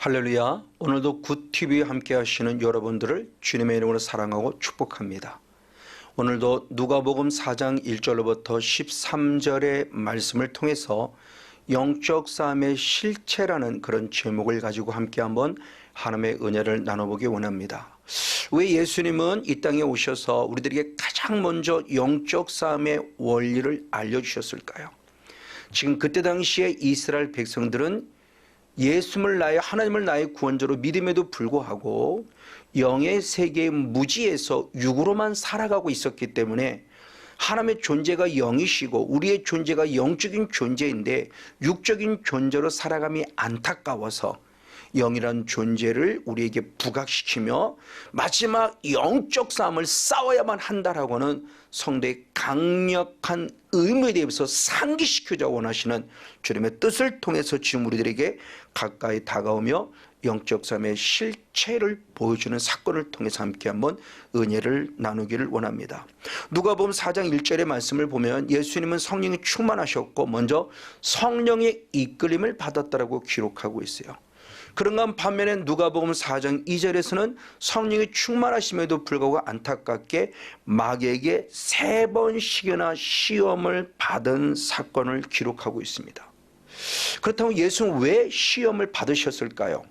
할렐루야. 오늘도 굿TV에 함께 하시는 여러분들을 주님의 이름으로 사랑하고 축복합니다. 오늘도 누가복음 4장 1절로부터 13절의 말씀을 통해서 영적 싸움의 실체라는 그런 제목을 가지고 함께 한번 하나님의 은혜를 나눠보기 원합니다. 왜 예수님은 이 땅에 오셔서 우리들에게 가장 먼저 영적 싸움의 원리를 알려주셨을까요? 지금 그때 당시에 이스라엘 백성들은 예수를 나의 하나님을 나의 구원자로 믿음에도 불구하고 영의 세계의 무지에서 육으로만 살아가고 있었기 때문에 하나님의 존재가 영이시고 우리의 존재가 영적인 존재인데 육적인 존재로 살아감이 안타까워서 영이란 존재를 우리에게 부각시키며 마지막 영적 싸움을 싸워야만 한다라고는 성도의 강력한 의무에 대해서 상기시키자 원하시는 주님의 뜻을 통해서 지금 우리들에게 가까이 다가오며 영적 싸움의 실체를 보여주는 사건을 통해서 함께 한번 은혜를 나누기를 원합니다. 누가복음 4장 1절의 말씀을 보면 예수님은 성령이 충만하셨고 먼저 성령의 이끌림을 받았다라고 기록하고 있어요. 그런가 반면에 누가복음 4장 2절에서는 성령이 충만하심에도 불구하고 안타깝게 마귀에게 3번씩이나 시험을 받은 사건을 기록하고 있습니다. 그렇다면 예수는 왜 시험을 받으셨을까요?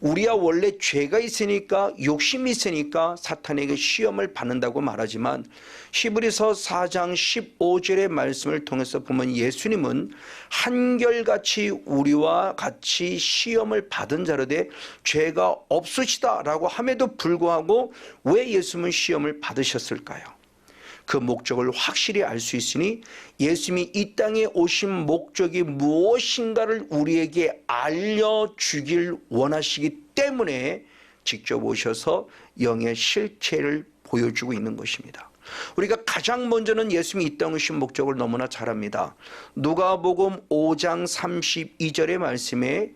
우리야 원래 죄가 있으니까 욕심이 있으니까 사탄에게 시험을 받는다고 말하지만 히브리서 4장 15절의 말씀을 통해서 보면 예수님은 한결같이 우리와 같이 시험을 받은 자로되 죄가 없으시다라고 함에도 불구하고 왜 예수님은 시험을 받으셨을까요? 그 목적을 확실히 알 수 있으니 예수님이 이 땅에 오신 목적이 무엇인가를 우리에게 알려주길 원하시기 때문에 직접 오셔서 영의 실체를 보여주고 있는 것입니다. 우리가 가장 먼저는 예수님이 이 땅에 오신 목적을 너무나 잘 압니다. 누가복음 5장 32절의 말씀에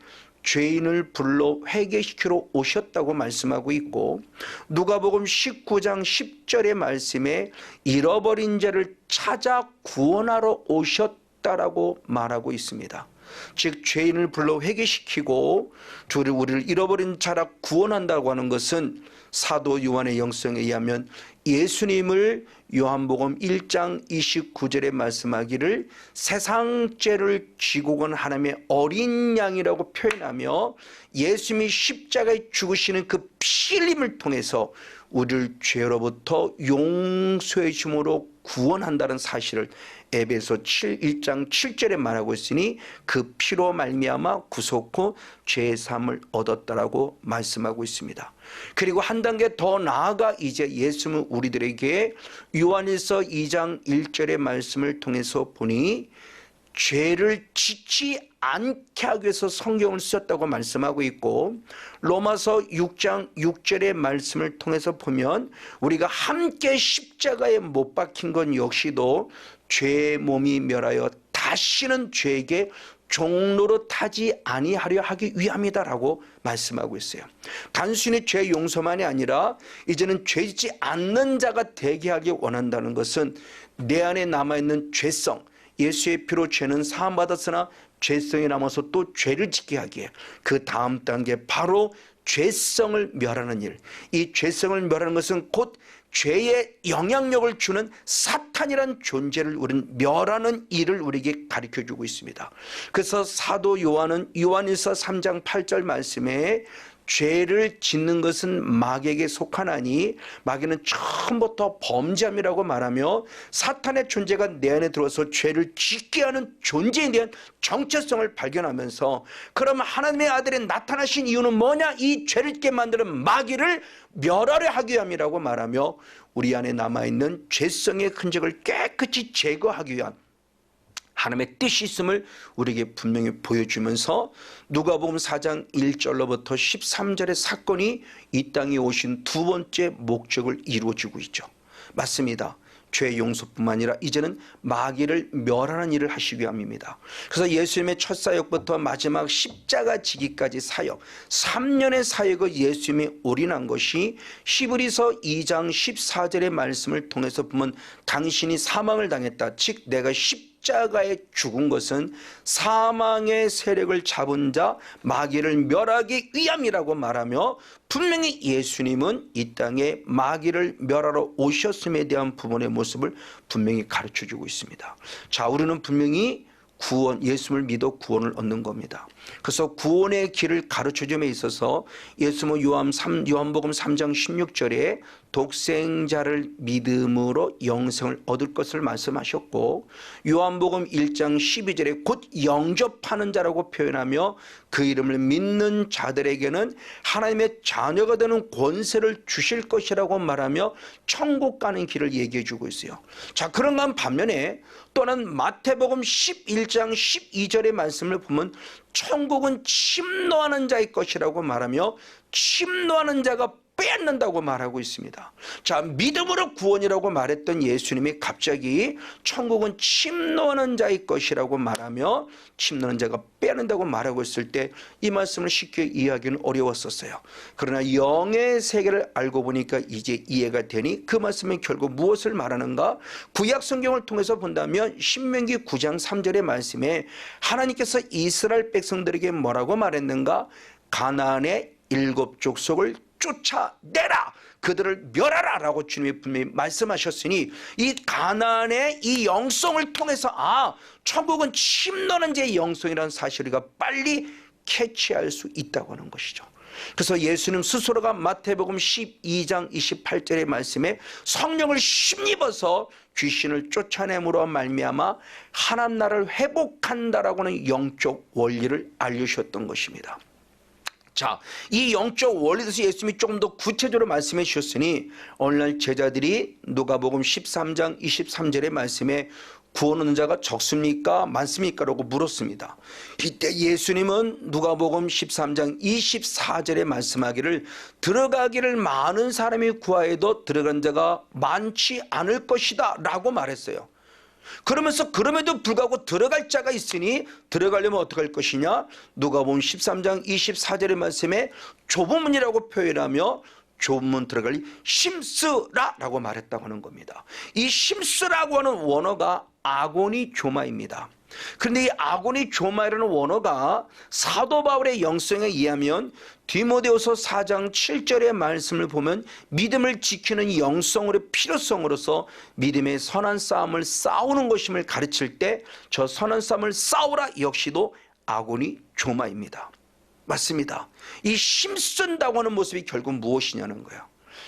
죄인을 불러 회개시키러 오셨다고 말씀하고 있고 누가복음 19장 10절의 말씀에 잃어버린 자를 찾아 구원하러 오셨다라고 말하고 있습니다. 즉 죄인을 불러 회개시키고 우리를 잃어버린 자라 구원한다고 하는 것은 사도 요한의 영성에 의하면 예수님을 요한복음 1장 29절에 말씀하기를 세상 죄를 지고 간 하나님의 어린 양이라고 표현하며 예수님이 십자가에 죽으시는 그 피 흘림을 통해서 우리를 죄로부터 용서해 줌으로 구원한다는 사실을 에베소 1장 7절에 말하고 있으니 그 피로 말미암아 구속 후 죄 사함을 얻었다라고 말씀하고 있습니다. 그리고 한 단계 더 나아가 이제 예수님은 우리들에게 요한일서 2장 1절의 말씀을 통해서 보니 죄를 짓지 않게 하기 위해서 성경을 쓰셨다고 말씀하고 있고 로마서 6장 6절의 말씀을 통해서 보면 우리가 함께 십자가에 못 박힌 건 역시도 죄의 몸이 멸하여 다시는 죄에게 종로로 타지 아니하려 하기 위함이다라고 말씀하고 있어요. 단순히 죄 용서만이 아니라 이제는 죄짓지 않는 자가 되게 하기 원한다는 것은 내 안에 남아있는 죄성, 예수의 피로 죄는 사함받았으나 죄성이 남아서 또 죄를 짓게 하기에 그 다음 단계 바로 죄성을 멸하는 일. 이 죄성을 멸하는 것은 곧 죄의 영향력을 주는 사탄이란 존재를 우리는 멸하는 일을 우리에게 가르쳐주고 있습니다. 그래서 사도 요한은 요한일서 3장 8절 말씀에 죄를 짓는 것은 마귀에게 속하나니 마귀는 처음부터 범죄함이라고 말하며 사탄의 존재가 내 안에 들어와서 죄를 짓게 하는 존재에 대한 정체성을 발견하면서 그러면 하나님의 아들이 나타나신 이유는 뭐냐? 이 죄를 짓게 만드는 마귀를 멸하려 하기 위함이라고 말하며 우리 안에 남아있는 죄성의 흔적을 깨끗이 제거하기 위한 하나님의 뜻이 있음을 우리에게 분명히 보여주면서 누가복음 4장 1절로부터 13절의 사건이 이 땅에 오신 두 번째 목적을 이루어주고 있죠. 맞습니다. 죄 용서뿐만 아니라 이제는 마귀를 멸하는 일을 하시기 위함입니다. 그래서 예수님의 첫 사역부터 마지막 십자가 지기까지 사역 3년의 사역을 예수님이 올인한 것이 히브리서 2장 14절의 말씀을 통해서 보면 당신이 사망을 당했다. 즉 내가 십자가에 십자가에 죽은 것은 사망의 세력을 잡은 자 마귀를 멸하기 위함이라고 말하며 분명히 예수님은 이 땅에 마귀를 멸하러 오셨음에 대한 부분의 모습을 분명히 가르쳐주고 있습니다. 자, 우리는 분명히 구원, 예수를 믿어 구원을 얻는 겁니다. 그래서 구원의 길을 가르쳐줌에 있어서 예수님은 요한복음 3장 16절에 독생자를 믿음으로 영생을 얻을 것을 말씀하셨고, 요한복음 1장 12절에 곧 영접하는 자라고 표현하며 그 이름을 믿는 자들에게는 하나님의 자녀가 되는 권세를 주실 것이라고 말하며 천국 가는 길을 얘기해 주고 있어요. 자, 그런가 반면에 또는 마태복음 11장 12절의 말씀을 보면 천국은 침노하는 자의 것이라고 말하며 침노하는 자가 빼앗는다고 말하고 있습니다. 자, 믿음으로 구원이라고 말했던 예수님이 갑자기 천국은 침노하는 자의 것이라고 말하며 침노하는 자가 빼앗는다고 말하고 있을 때 이 말씀을 쉽게 이해하기는 어려웠었어요. 그러나 영의 세계를 알고 보니까 이제 이해가 되니 그 말씀은 결국 무엇을 말하는가? 구약 성경을 통해서 본다면 신명기 9장 3절의 말씀에 하나님께서 이스라엘 백성들에게 뭐라고 말했는가? 가나안의 7족속을 쫓아내라, 그들을 멸하라 라고 주님이 분명히 말씀하셨으니 이 가나안의 이 영성을 통해서 천국은 침노하는 자의 영성이라는 사실을 우리가 빨리 캐치할 수 있다고 하는 것이죠. 그래서 예수님 스스로가 마태복음 12장 28절의 말씀에 성령을 힘입어서 귀신을 쫓아내므로 말미암아 하나님 나라를 회복한다라고 하는 영적 원리를 알려주셨던 것입니다. 자, 이 영적 원리에 대해서 예수님이 조금 더 구체적으로 말씀해 주셨으니 오늘날 제자들이 누가복음 13장 23절의 말씀에 구원 얻는 자가 적습니까? 많습니까? 라고 물었습니다. 이때 예수님은 누가복음 13장 24절에 말씀하기를 들어가기를 많은 사람이 구하여도 들어간 자가 많지 않을 것이다 라고 말했어요. 그러면서 그럼에도 불구하고 들어갈 자가 있으니 들어가려면 어떻게 할 것이냐? 누가복음 13장 24절의 말씀에 좁은 문이라고 표현하며 좁은 문 들어가리 심쓰라 라고 말했다고 하는 겁니다. 이 심쓰라고 하는 원어가 아고니 조마입니다. 그런데 이 아고니 조마이라는 원어가 사도 바울의 영성에 의하면 디모데후서 4장 7절의 말씀을 보면 믿음을 지키는 영성으로 필요성으로서 믿음의 선한 싸움을 싸우는 것임을 가르칠 때 저 선한 싸움을 싸우라 역시도 아고니 조마입니다. 맞습니다. 이 힘쓴다고 하는 모습이 결국 무엇이냐는 거예요.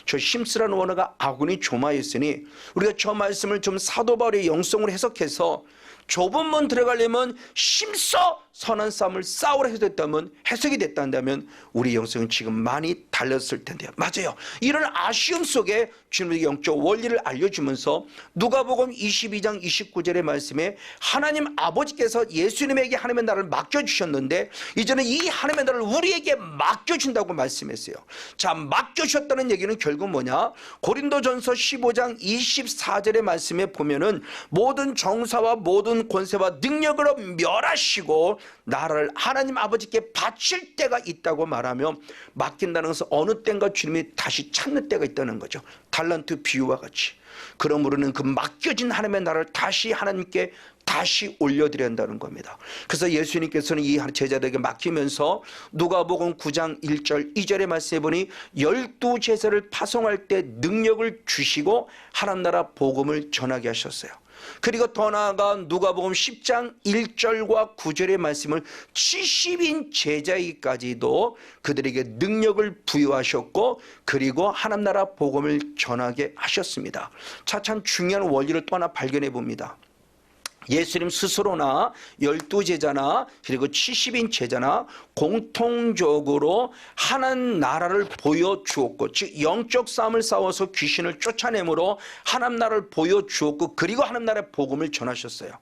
저 힘쓰라는 원어가 아고니 조마였으니 우리가 저 말씀을 좀 사도 바울의 영성으로 해석해서 좁은 문 들어가려면 힘써 선한 싸움을 싸우라 해석됐다면, 해석이 됐다면 우리 영성은 지금 많이 달렸을 텐데요. 맞아요. 이런 아쉬움 속에 주님의 영적 원리를 알려주면서 누가복음 22장 29절의 말씀에 하나님 아버지께서 예수님에게 하나님의 나라를 맡겨주셨는데 이제는 이 하나님의 나라를 우리에게 맡겨준다고 말씀했어요. 자, 맡겨주셨다는 얘기는 결국 뭐냐? 고린도전서 15장 24절의 말씀에 보면은 모든 정사와 모든 권세와 능력으로 멸하시고 나라를 하나님 아버지께 바칠 때가 있다고 말하며 맡긴다는 것은 어느 때인가 주님이 다시 찾는 때가 있다는 거죠. 달란트 비유와 같이. 그러므로는 그 맡겨진 하나님의 나라를 다시 하나님께 다시 올려드려야 한다는 겁니다. 그래서 예수님께서는 이 제자들에게 맡기면서 누가복음 9장 1절 2절의 말씀해 보니 12제자를 파송할 때 능력을 주시고 하나님 나라 복음을 전하게 하셨어요. 그리고 더 나아가 누가복음 10장 1절과 9절의 말씀을 70인 제자에게까지도 그들에게 능력을 부여하셨고 그리고 하나님 나라 복음을 전하게 하셨습니다. 참 중요한 원리를 또 하나 발견해 봅니다. 예수님 스스로나 12제자나 그리고 70인 제자나 공통적으로 하나님 나라를 보여주었고, 즉 영적 싸움을 싸워서 귀신을 쫓아내므로 하나님 나라를 보여주었고 그리고 하나님 나라의 복음을 전하셨어요.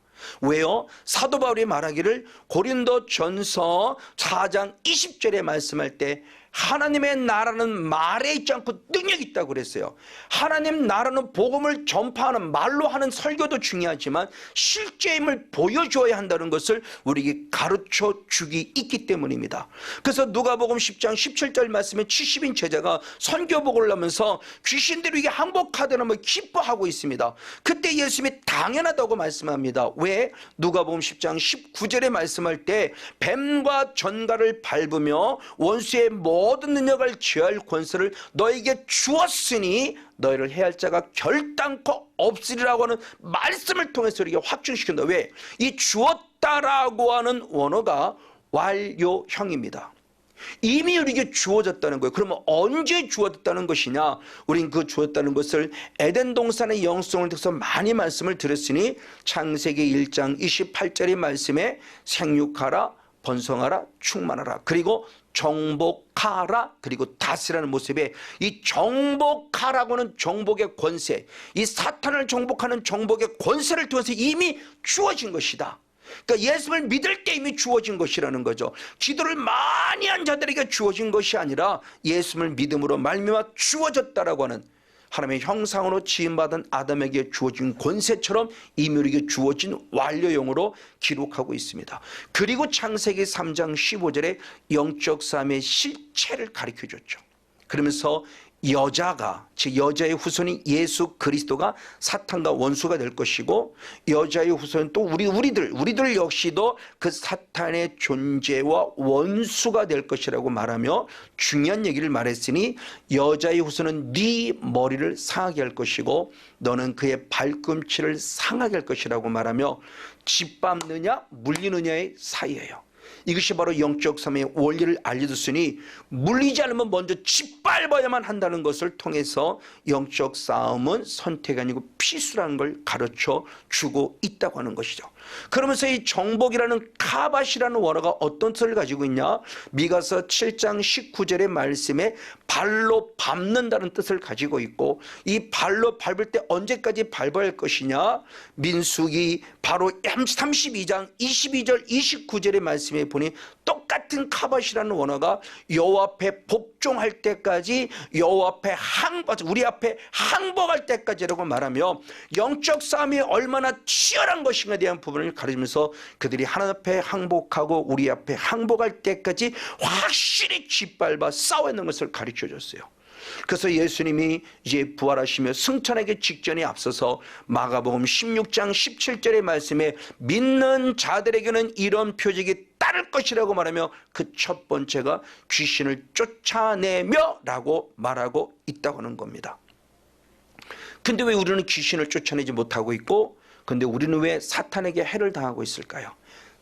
왜요? 사도 바울이 말하기를 고린도전서 4장 20절에 말씀할 때 하나님의 나라는 말에 있지 않고 능력이 있다고 그랬어요. 하나님 나라는 복음을 전파하는 말로 하는 설교도 중요하지만 실제 힘을 보여줘야 한다는 것을 우리에게 가르쳐 주기 있기 때문입니다. 그래서 누가복음 10장 17절 말씀에 70인 제자가 선교복을 하면서 귀신들이 이게 항복하다는 걸 기뻐하고 있습니다. 그때 예수님이 당연하다고 말씀합니다. 왜? 누가복음 10장 19절에 말씀할 때 뱀과 전갈을 밟으며 원수의 모든 능력을 제할 권세를 너에게 주었으니 너희를 해할 자가 결단코 없으리라고 하는 말씀을 통해서 우리에게 확증시킨다. 왜? 이 주었다라고 하는 원어가 완료형입니다. 이미 우리에게 주어졌다는 거예요. 그러면 언제 주어졌다는 것이냐? 우린 그 주었다는 것을 에덴 동산의 영성을 통해서 많이 말씀을 드렸으니 창세기 1장 28절의 말씀에 생육하라, 번성하라, 충만하라, 그리고 정복하라, 그리고 다스리라는 모습에 이 정복하라고는 정복의 권세, 이 사탄을 정복하는 정복의 권세를 통해서 이미 주어진 것이다. 그러니까 예수를 믿을 때 이미 주어진 것이라는 거죠. 기도를 많이 한 자들에게 주어진 것이 아니라 예수를 믿음으로 말미암아 주어졌다라고 하는 하나님의 형상으로 지음받은 아담에게 주어진 권세처럼 이미 우리에게 주어진 완료형으로 기록하고 있습니다. 그리고 창세기 3장 15절에 영적 삶의 실체를 가르쳐줬죠. 그러면서 여자가, 즉 여자의 후손이 예수 그리스도가 사탄과 원수가 될 것이고 여자의 후손은 또 우리들 역시도 그 사탄의 존재와 원수가 될 것이라고 말하며 중요한 얘기를 말했으니 여자의 후손은 네 머리를 상하게 할 것이고 너는 그의 발꿈치를 상하게 할 것이라고 말하며 짓밟느냐 물리느냐의 사이예요. 이것이 바로 영적 삶의 원리를 알려줬으니 물리지 않으면 먼저 짓밟아야만 한다는 것을 통해서 영적 싸움은 선택이 아니고 필수라는 걸 가르쳐 주고 있다고 하는 것이죠. 그러면서 이 정복이라는 카밭이라는 원어가 어떤 뜻을 가지고 있냐? 미가서 7장 19절의 말씀에 발로 밟는다는 뜻을 가지고 있고 이 발로 밟을 때 언제까지 밟아야 할 것이냐? 민수기 바로 32장 22절 29절의 말씀에 보니 똑같은 카밭이라는 원어가 여호와 앞에 복종할 때까지 여호와 앞에 우리 앞에 항복할 때까지라고 말하며 영적 싸움이 얼마나 치열한 것인가에 대한 부분을 가르치면서 그들이 하나님 앞에 항복하고 우리 앞에 항복할 때까지 확실히 짓밟아 싸워야 하는 것을 가르쳐 줬어요. 그래서 예수님이 이제 부활하시며 승천하기 직전에 앞서서 마가복음 16장 17절의 말씀에 믿는 자들에게는 이런 표적이 따를 것이라고 말하며 그 첫 번째가 귀신을 쫓아내며 라고 말하고 있다고 하는 겁니다. 근데 왜 우리는 귀신을 쫓아내지 못하고 있고 근데 우리는 왜 사탄에게 해를 당하고 있을까요?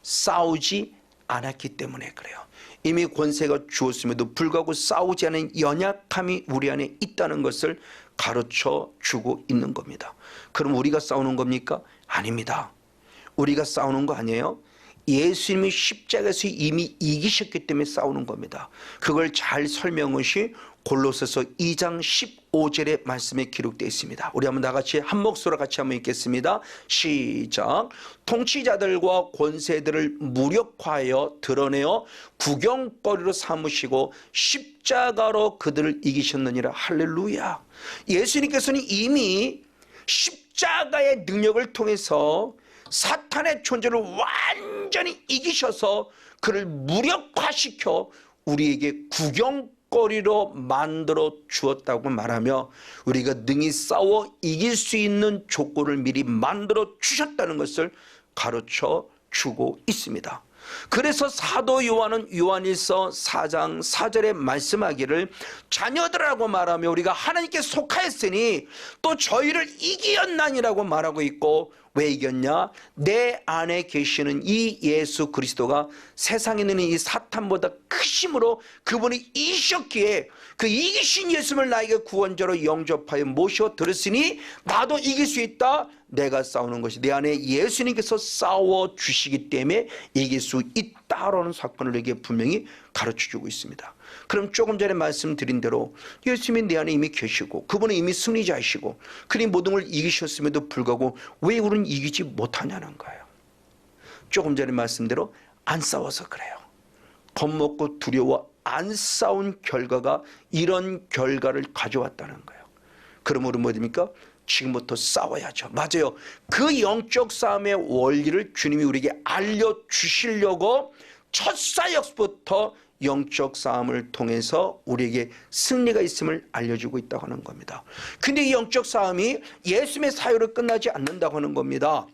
싸우지 않았기 때문에 그래요. 이미 권세가 주었음에도 불구하고 싸우지 않은 연약함이 우리 안에 있다는 것을 가르쳐 주고 있는 겁니다. 그럼 우리가 싸우는 겁니까? 아닙니다. 우리가 싸우는 거 아니에요. 예수님이 십자가에서 이미 이기셨기 때문에 싸우는 겁니다. 그걸 잘 설명하시 골로새서 2장 15절의 말씀에 기록되어 있습니다. 우리 한번 나같이 한 목소리로 같이 한번 읽겠습니다. 시작. 통치자들과 권세들을 무력화하여 드러내어 구경거리로 삼으시고 십자가로 그들을 이기셨느니라. 할렐루야. 예수님께서는 이미 십자가의 능력을 통해서 사탄의 존재를 완전히 이기셔서 그를 무력화시켜 우리에게 구경거리로 만들어 주었다고 말하며 우리가 능히 싸워 이길 수 있는 조건을 미리 만들어 주셨다는 것을 가르쳐 주고 있습니다. 그래서 사도 요한은 요한일서 4장 4절에 말씀하기를 자녀들이라고 말하며 우리가 하나님께 속하였으니 또 저희를 이기었나니라고 말하고 있고 왜 이겼냐? 내 안에 계시는 이 예수 그리스도가 세상에 있는 이 사탄보다 크심으로 그분이 이기셨기에 그 이기신 예수를 나에게 구원자로 영접하여 모셔 들었으니 나도 이길 수 있다. 내가 싸우는 것이 내 안에 예수님께서 싸워주시기 때문에 이길 수 있다라는 사건을 우리에게 분명히 가르쳐주고 있습니다. 그럼 조금 전에 말씀드린 대로 예수님이 내 안에 이미 계시고 그분은 이미 승리자이시고 그리 모든 걸 이기셨음에도 불구하고 왜 우리는 이기지 못하냐는 거예요. 조금 전에 말씀대로 안 싸워서 그래요. 겁먹고 두려워 안 싸운 결과가 이런 결과를 가져왔다는 거예요. 그러므로 뭐 됩니까? 지금부터 싸워야죠. 맞아요. 그 영적 싸움의 원리를 주님이 우리에게 알려주시려고 첫 사역부터 영적 싸움을 통해서 우리에게 승리가 있음을 알려주고 있다고 하는 겁니다. 근데 이 영적 싸움이 예수님의 사유로 끝나지 않는다고 하는 겁니다.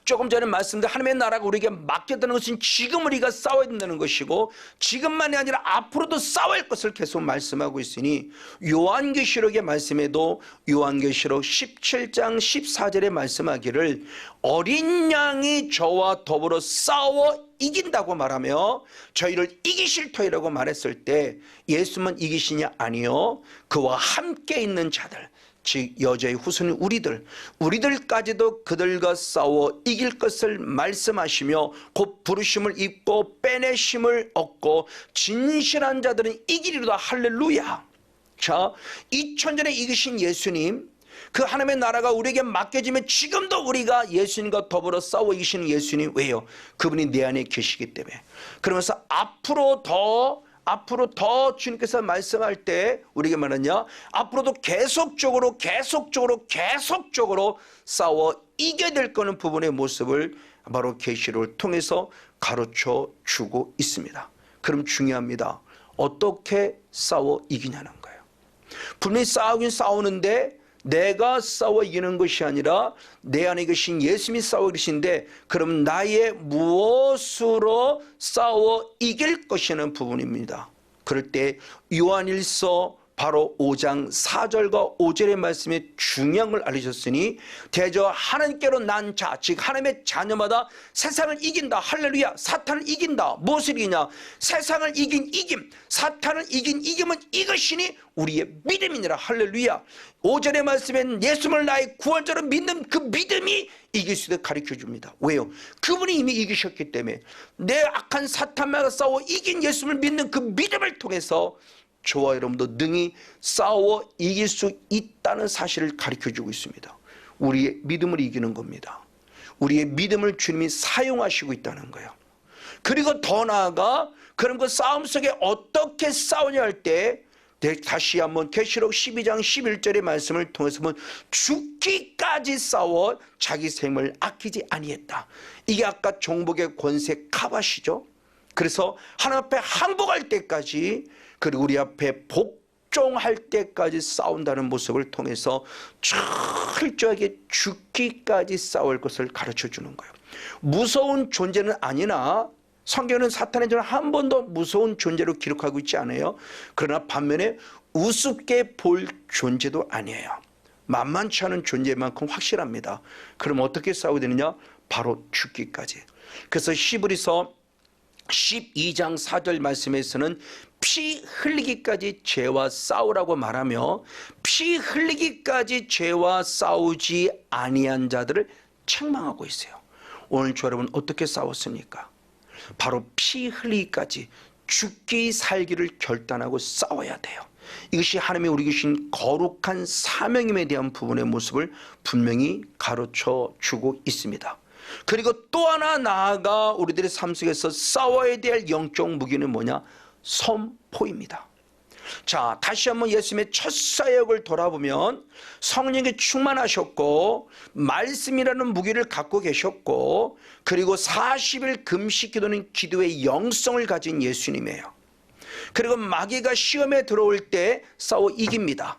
조금 전에 말씀드린 하나님의 나라가 우리에게 맡겼다는 것은 지금 우리가 싸워야 된다는 것이고, 지금만이 아니라 앞으로도 싸워야 할 것을 계속 말씀하고 있으니, 요한계시록의 말씀에도 요한계시록 17장 14절에 말씀하기를 어린 양이 저와 더불어 싸워 이긴다고 말하며 저희를 이기실 터이라고 말했을 때, 예수만 이기시냐? 아니요, 그와 함께 있는 자들, 즉 여자의 후손인 우리들까지도 그들과 싸워 이길 것을 말씀하시며, 곧 부르심을 입고 빼내심을 얻고 진실한 자들은 이기리로다. 할렐루야. 자, 2000년에 이기신 예수님, 그 하나님의 나라가 우리에게 맡겨지면 지금도 우리가 예수님과 더불어 싸워 이기시는 예수님. 왜요? 그분이 내 안에 계시기 때문에. 그러면서 앞으로 더 주님께서 말씀할 때 우리에게 말하냐? 앞으로도 계속적으로 싸워 이겨야 될 거는 부분의 모습을 바로 계시록을 통해서 가르쳐 주고 있습니다. 그럼 중요합니다. 어떻게 싸워 이기냐는 거예요. 분명히 싸우긴 싸우는데 내가 싸워 이기는 것이 아니라 내 안에 계신 예수님이 싸워 이기신데, 그럼 나의 무엇으로 싸워 이길 것이라는 부분입니다. 그럴 때 요한일서 바로 5장 4절과 5절의 말씀에 중요한 걸 알려주셨으니, 대저 하나님께로 난 자, 즉 하나님의 자녀마다 세상을 이긴다. 할렐루야. 사탄을 이긴다. 무엇을 이기냐? 세상을 이긴 이김, 사탄을 이긴 이김은 이것이니 우리의 믿음이니라. 할렐루야. 5절의 말씀엔 예수를 나의 구원자로 믿는 그 믿음이 이길 수 있도록 가르쳐 줍니다. 왜요? 그분이 이미 이기셨기 때문에. 내 악한 사탄마다 싸워 이긴 예수를 믿는 그 믿음을 통해서 저와 여러분도 능히 싸워 이길 수 있다는 사실을 가르쳐주고 있습니다. 우리의 믿음을 이기는 겁니다. 우리의 믿음을 주님이 사용하시고 있다는 거예요. 그리고 더 나아가 그런 그 싸움 속에 어떻게 싸우냐 할 때, 다시 한번 계시록 12장 11절의 말씀을 통해서 보면 죽기까지 싸워 자기 생명을 아끼지 아니했다. 이게 아까 종복의 권세 카바시죠. 그래서 하나님 앞에 항복할 때까지, 그리고 우리 앞에 복종할 때까지 싸운다는 모습을 통해서 철저하게 죽기까지 싸울 것을 가르쳐 주는 거예요. 무서운 존재는 아니나 성경은 사탄의 존재는 한 번도 무서운 존재로 기록하고 있지 않아요. 그러나 반면에 우습게 볼 존재도 아니에요. 만만치 않은 존재만큼 확실합니다. 그럼 어떻게 싸우게 되느냐? 바로 죽기까지. 그래서 히브리서 12장 4절 말씀에서는 피 흘리기까지 죄와 싸우라고 말하며, 피 흘리기까지 죄와 싸우지 아니한 자들을 책망하고 있어요. 오늘 저 여러분 어떻게 싸웠습니까? 바로 피 흘리기까지 죽기 살기를 결단하고 싸워야 돼요. 이것이 하나님이 우리 주신 거룩한 사명임에 대한 부분의 모습을 분명히 가르쳐 주고 있습니다. 그리고 또 하나 나아가 우리들의 삶 속에서 싸워야 될 영적 무기는 뭐냐? 선포입니다. 자, 다시 한번 예수님의 첫 사역을 돌아보면 성령에 충만하셨고 말씀이라는 무기를 갖고 계셨고, 그리고 40일 금식 기도는 기도의 영성을 가진 예수님이에요. 그리고 마귀가 시험에 들어올 때 싸워 이깁니다.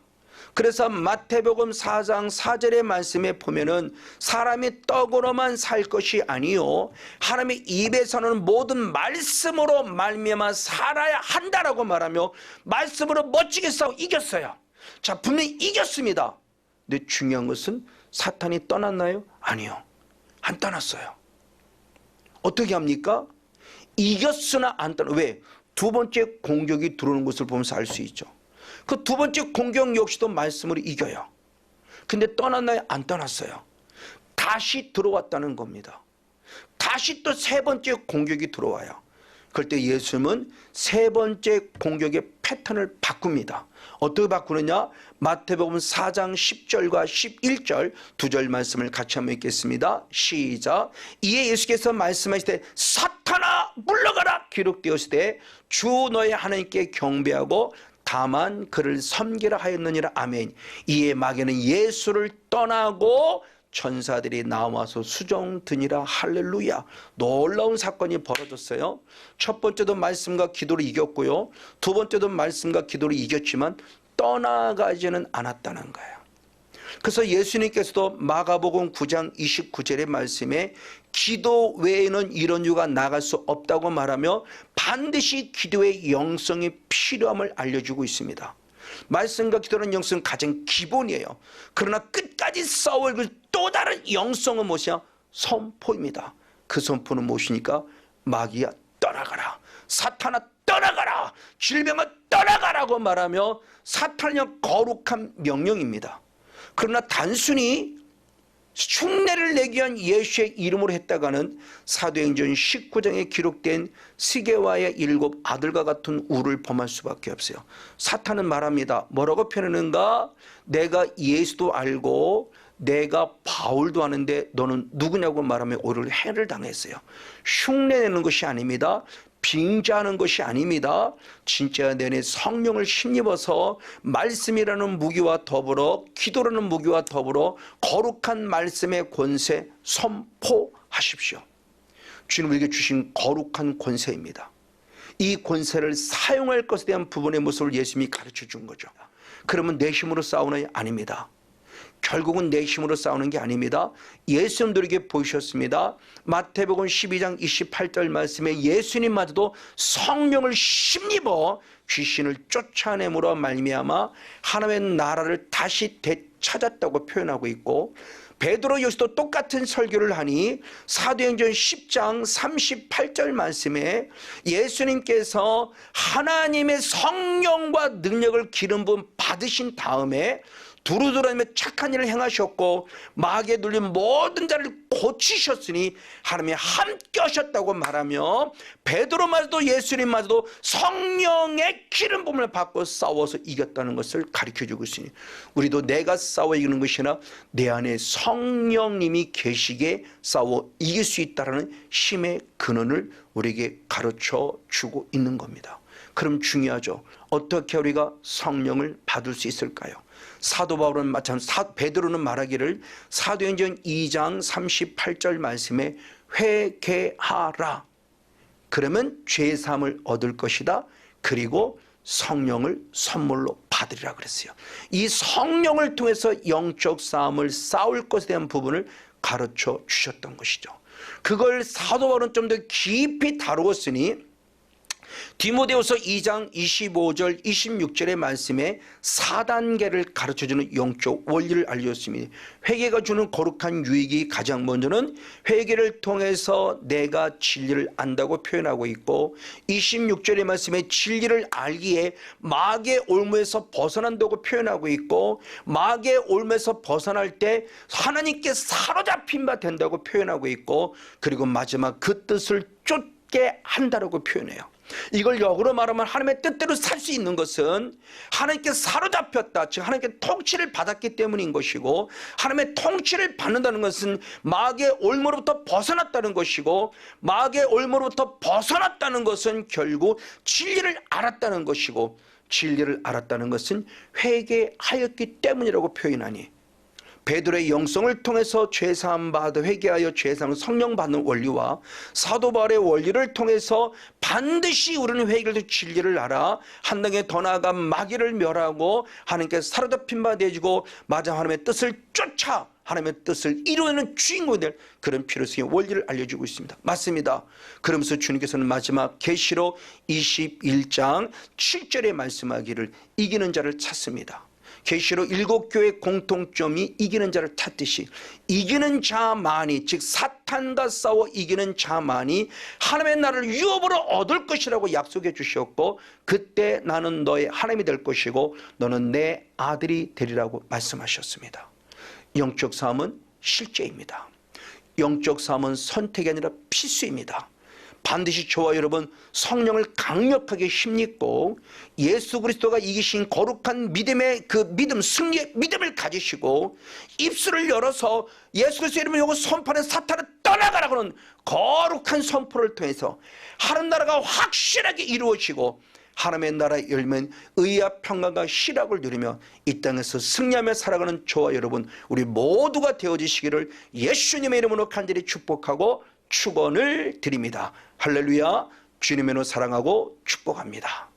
그래서 마태복음 4장 4절의 말씀에 보면은 사람이 떡으로만 살 것이 아니요 하나님의 입에서는 모든 말씀으로 말미암아 살아야 한다라고 말하며 말씀으로 멋지게 싸워 이겼어요. 자, 분명히 이겼습니다. 근데 중요한 것은 사탄이 떠났나요? 아니요, 안 떠났어요. 어떻게 합니까? 이겼으나 안 떠나. 왜? 두 번째 공격이 들어오는 것을 보면서 알 수 있죠. 그 두 번째 공격 역시도 말씀으로 이겨요. 근데 떠났나요? 안 떠났어요. 다시 들어왔다는 겁니다. 다시 또 세 번째 공격이 들어와요. 그럴 때 예수님은 세 번째 공격의 패턴을 바꿉니다. 어떻게 바꾸느냐? 마태복음 4장 10절과 11절 두 절 말씀을 같이 한번 읽겠습니다. 시작. 이에 예수께서 말씀하시되 사탄아 물러가라 기록되었을 때 주 너의 하나님께 경배하고 다만 그를 섬기라 하였느니라. 아멘. 이에 마귀는 예수를 떠나고 천사들이 나와서 수종드니라. 할렐루야. 놀라운 사건이 벌어졌어요. 첫 번째도 말씀과 기도로 이겼고요, 두 번째도 말씀과 기도로 이겼지만 떠나가지는 않았다는 거예요. 그래서 예수님께서도 마가복음 9장 29절의 말씀에 기도 외에는 이런 이유가 나갈 수 없다고 말하며 반드시 기도의 영성이 필요함을 알려주고 있습니다. 말씀과 기도는 영성은 가장 기본이에요. 그러나 끝까지 싸울 또 다른 영성은 무엇이야? 선포입니다. 그 선포는 무엇이니까? 마귀야 떠나가라, 사탄아 떠나가라, 질병아 떠나가라고 말하며 사탄의 거룩한 명령입니다. 그러나 단순히 흉내를 내기 위한 예수의 이름으로 했다가는 사도행전 19장에 기록된 시게와의 7 아들과 같은 우를 범할 수밖에 없어요. 사탄은 말합니다. 뭐라고 표현하는가? 내가 예수도 알고 내가 바울도 아는데 너는 누구냐고 말하며 오히려 해를 당했어요. 흉내내는 것이 아닙니다. 빙자하는 것이 아닙니다. 진짜 내내 성령을 힘입어서 말씀이라는 무기와 더불어 기도라는 무기와 더불어 거룩한 말씀의 권세 선포하십시오. 주님 우리에게 주신 거룩한 권세입니다. 이 권세를 사용할 것에 대한 부분의 모습을 예수님이 가르쳐 준 거죠. 그러면 내 힘으로 싸우는 아닙니다. 결국은 내 힘으로 싸우는 게 아닙니다. 예수님들에게 보이셨습니다. 마태복음 12장 28절 말씀에 예수님마저도 성령을 힘입어 귀신을 쫓아내므로 말미암아 하나님의 나라를 다시 되찾았다고 표현하고 있고, 베드로 역시도 똑같은 설교를 하니 사도행전 10장 38절 말씀에 예수님께서 하나님의 성령과 능력을 기름 부음 받으신 다음에 두루두루하며 착한 일을 행하셨고 마귀에 눌린 모든 자를 고치셨으니 하나님이 함께 하셨다고 말하며 베드로마저도 예수님마저도 성령의 기름 부음을 받고 싸워서 이겼다는 것을 가르쳐주고 있으니 우리도 내가 싸워 이기는 것이 아니라 내 안에 성령님이 계시기에 싸워 이길 수 있다는 힘의 근원을 우리에게 가르쳐주고 있는 겁니다. 그럼 중요하죠. 어떻게 우리가 성령을 받을 수 있을까요? 사도 바울은 마찬가지로 베드로는 말하기를 사도행전 2장 38절 말씀에 회개하라. 그러면 죄사함을 얻을 것이다. 그리고 성령을 선물로 받으리라 그랬어요. 이 성령을 통해서 영적 싸움을 싸울 것에 대한 부분을 가르쳐 주셨던 것이죠. 그걸 사도 바울은 좀 더 깊이 다루었으니 디모데후서 2장 25절 26절의 말씀에 4단계를 가르쳐주는 영적 원리를 알려줬습니다. 회개가 주는 거룩한 유익이 가장 먼저는 회개를 통해서 내가 진리를 안다고 표현하고 있고, 26절의 말씀에 진리를 알기에 마귀의 올무에서 벗어난다고 표현하고 있고, 마귀의 올무에서 벗어날 때 하나님께 사로잡힌 바 된다고 표현하고 있고, 그리고 마지막 그 뜻을 쫓게 한다고 표현해요. 이걸 역으로 말하면 하나님의 뜻대로 살 수 있는 것은 하나님께 사로잡혔다, 즉 하나님께 통치를 받았기 때문인 것이고, 하나님의 통치를 받는다는 것은 마귀의 올무로부터 벗어났다는 것이고, 마귀의 올무로부터 벗어났다는 것은 결국 진리를 알았다는 것이고, 진리를 알았다는 것은 회개하였기 때문이라고 표현하니 베드로의 영성을 통해서 죄사함 받아 회개하여 죄사함을 성령 받는 원리와 사도 바울의 원리를 통해서 반드시 우리는 회개를 해서 진리를 알아 한 단계 더 나아가 마귀를 멸하고 하나님께 사로잡힌 바 되어지고 마지막 하나님의 뜻을 쫓아 하나님의 뜻을 이루는 주인공이 될 그런 필요성의 원리를 알려주고 있습니다. 맞습니다. 그러면서 주님께서는 마지막 계시록 21장 7절에 말씀하기를 이기는 자를 찾습니다. 계시록 7교회의 공통점이 이기는 자를 찾듯이 이기는 자만이, 즉 사탄과 싸워 이기는 자만이 하나님의 나라를 유업으로 얻을 것이라고 약속해 주셨고, 그때 나는 너의 하나님이 될 것이고 너는 내 아들이 되리라고 말씀하셨습니다. 영적 싸움은 실제입니다. 영적 싸움은 선택이 아니라 필수입니다. 반드시 저와 여러분 성령을 강력하게 힘입고 예수 그리스도가 이기신 거룩한 믿음의 그 믿음, 승리의 믿음을 가지시고 입술을 열어서 예수 그리스도 이름을 열고 선포하는 사탄을 떠나가라고 하는 거룩한 선포를 통해서 하나님 나라가 확실하게 이루어지고 하나님의 나라 열면 의와 평강과 희락을 누리며 이 땅에서 승리하며 살아가는 저와 여러분 우리 모두가 되어지시기를 예수님의 이름으로 간절히 축복하고 축원을 드립니다. 할렐루야. 주님의 이름으로 사랑하고 축복합니다.